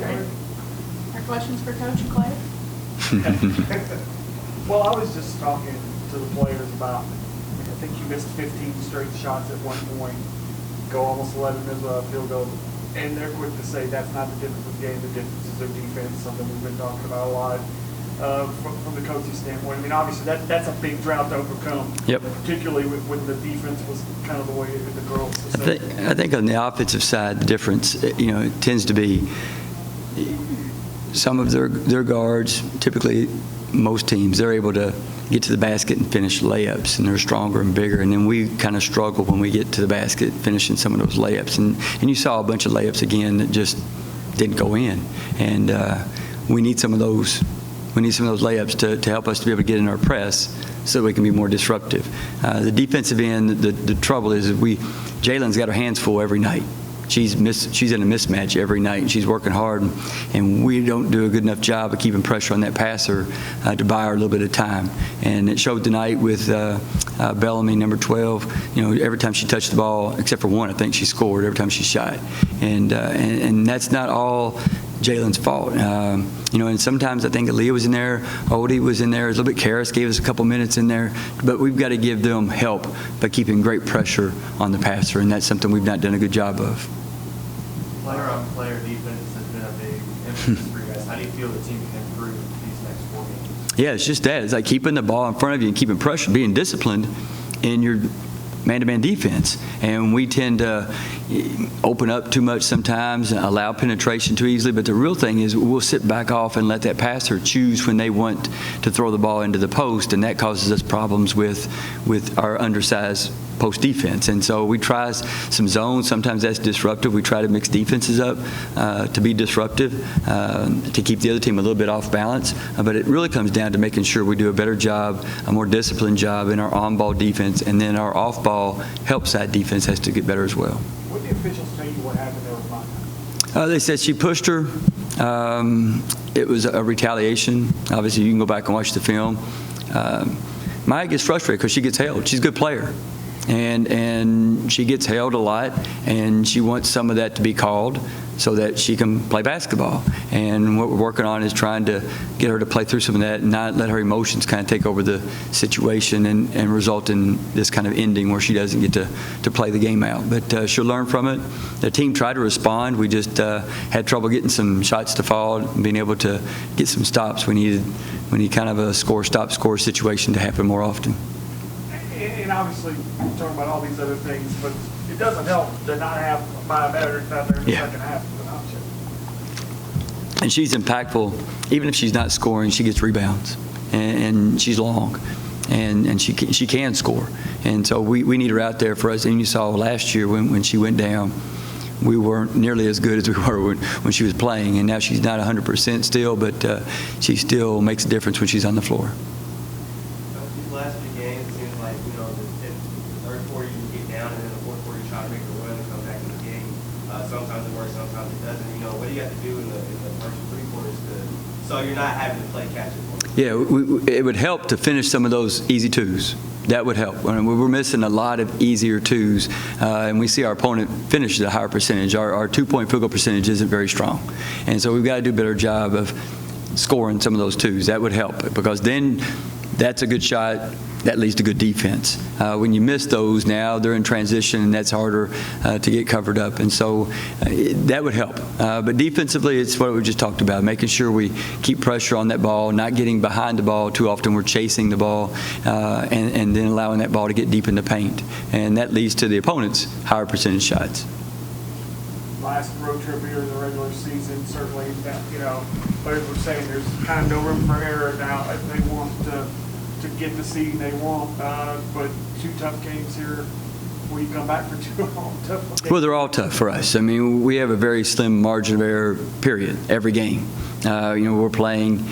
Our questions for Coach and Clay? Well, I was just talking to the players about, I think you missed 15 straight shots at one point, go almost 11 as a field goal, and they're quick to say that's not the difference of the game, the difference is their defense, something we've been talking about a lot from the coaching standpoint. I mean, obviously that's a big drought to overcome, Yep. particularly when the defense was kind of the way the girls. I think on the offensive side, the difference, it tends to be some of their guards, typically most teams, they're able to get to the basket and finish layups, and they're stronger and bigger. And then we kind of struggle when we get to the basket, finishing some of those layups. And you saw a bunch of layups again that just didn't go in. And we need some of those. We need some of those layups to help us to be able to get in our press so we can be more disruptive. The defensive end, the trouble is Jalen's got her hands full every night. She's in a mismatch every night, and she's working hard, and we don't do a good enough job of keeping pressure on that passer to buy her a little bit of time. And it showed tonight with Bellamy, number 12. Every time she touched the ball, except for one, I think she scored every time she shot. And that's not all Jalen's fault. And sometimes I think Aaliyah was in there, Odie was in there, a little bit Karras gave us a couple minutes in there, but we've got to give them help by keeping great pressure on the passer, and that's something we've not done a good job of. Player-on-player defense has been a big emphasis for you guys. How do you feel the team can improve these next 4 games? Yeah, it's just that. It's like keeping the ball in front of you and keeping pressure, being disciplined in your man-to-man defense. And we tend to open up too much sometimes and allow penetration too easily. But the real thing is we'll sit back off and let that passer choose when they want to throw the ball into the post, and that causes us problems with our undersized post defense. And so we try some zones. Sometimes that's disruptive. We try to mix defenses up to be disruptive, to keep the other team a little bit off balance. But it really comes down to making sure we do a better job, a more disciplined job in our on-ball defense, and then our off-ball help side defense has to get better as well. What did the officials tell you what happened there with Maya? They said she pushed her. It was a retaliation. Obviously, you can go back and watch the film. Maya gets frustrated because she gets held. She's a good player. And she gets held a lot, and she wants some of that to be called so that she can play basketball. And what we're working on is trying to get her to play through some of that and not let her emotions kind of take over the situation and result in this kind of ending where she doesn't get to play the game out. But she'll learn from it. The team tried to respond. We just had trouble getting some shots to fall and being able to get some stops. We need kind of a score-stop-score situation to happen more often. And obviously, we're talking about all these other things, but it doesn't help to not have Maya Meredith out there in the second half of an option. And she's impactful. Even if she's not scoring, she gets rebounds, and she's long, and she can score. And so we need her out there for us. And you saw last year when she went down, we weren't nearly as good as we were when she was playing. And now she's not 100% still, but she still makes a difference when she's on the floor. These last few games, it seems like, in the third quarter you get down, and then the fourth quarter you try to make a run and come back in the game. Sometimes it works, sometimes it doesn't. What do you have to do in the first 3 quarters so you're not having to play catch-up? Yeah, it would help to finish some of those easy twos. That would help. I mean, we're missing a lot of easier twos, and we see our opponent finish at a higher percentage. Our two-point field goal percentage isn't very strong, and so we've got to do a better job of scoring some of those twos. That would help, because then that's a good shot. That leads to good defense. When you miss those now, they're in transition, and that's harder to get covered up. And so that would help. But defensively, it's what we just talked about, making sure we keep pressure on that ball, not getting behind the ball too often. We're chasing the ball and then allowing that ball to get deep in the paint. And that leads to the opponent's higher percentage shots. Last road trip here in the regular season, certainly, players were saying there's kind of no room for error now if they want to get the seed they want, but 2 tough games here before you come back for 2 tough games. Well, they're all tough for us. I mean, we have a very slim margin of error, period, every game. We're playing,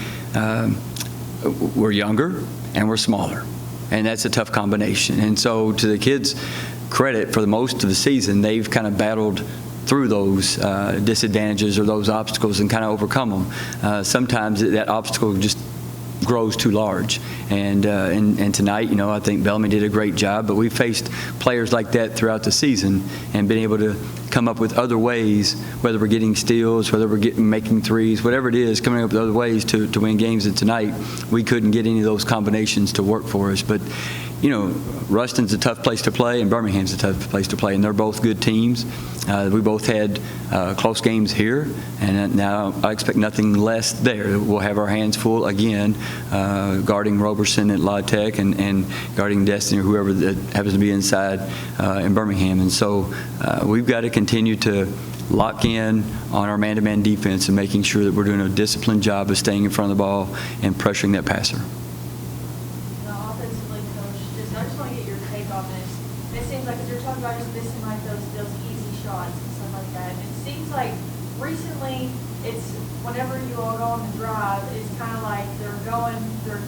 we're younger and we're smaller, and that's a tough combination. And so to the kids' credit, for the most of the season, they've kind of battled through those disadvantages or those obstacles and kind of overcome them. Sometimes that obstacle just grows too large. And tonight, I think Bellamy did a great job, but we faced players like that throughout the season and been able to come up with other ways, whether we're getting steals, whether we're making threes, whatever it is, coming up with other ways to win games. And tonight, we couldn't get any of those combinations to work for us. But Ruston's a tough place to play, and Birmingham's a tough place to play, and they're both good teams. We both had close games here, and now I expect nothing less there. We'll have our hands full again, guarding Roberson at La Tech and guarding Destiny or whoever that happens to be inside in Birmingham. And so we've got to continue to lock in on our man-to-man defense and making sure that we're doing a disciplined job of staying in front of the ball and pressuring that passer. Offensively, Coach, I just want to get your take on this. It seems like, as you're talking about just missing like those easy shots and stuff like that, and it seems like recently it's whenever you all go on the drive, it's kind of like they're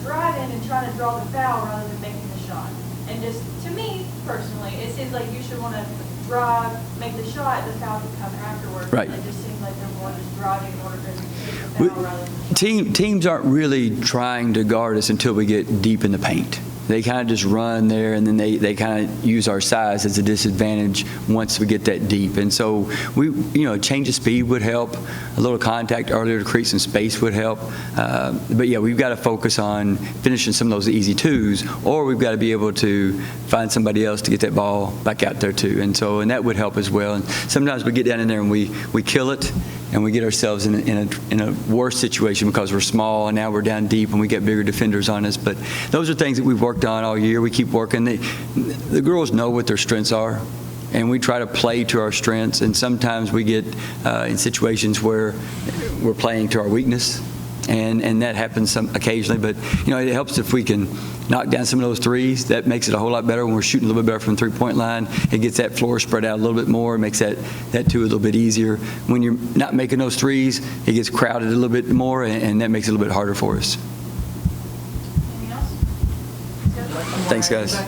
driving and trying to draw the foul rather than making the shot. And just to me personally, it seems like you should want to drive, make the shot, the foul can come afterwards. Right. It just seems like they're more just driving in order to get the foul rather than the shot. Teams aren't really trying to guard us until we get deep in the paint. They kind of just run there, and then they kind of use our size as a disadvantage once we get that deep. And so a change of speed would help. A little contact earlier to create some space would help. But yeah, we've got to focus on finishing some of those easy twos, or we've got to be able to find somebody else to get that ball back out there too. And that would help as well. And sometimes we get down in there and we kill it, and we get ourselves in a worse situation because we're small, and now we're down deep and we get bigger defenders on us. But those are things that we've worked on all year. We keep working. The girls know what their strengths are, and we try to play to our strengths. And sometimes we get in situations where we're playing to our weakness, and that happens occasionally. But it helps if we can knock down some of those threes. That makes it a whole lot better when we're shooting a little bit better from the three-point line. It gets that floor spread out a little bit more. It makes that two a little bit easier. When you're not making those threes, it gets crowded a little bit more, and that makes it a little bit harder for us. Anything else? Thanks, guys.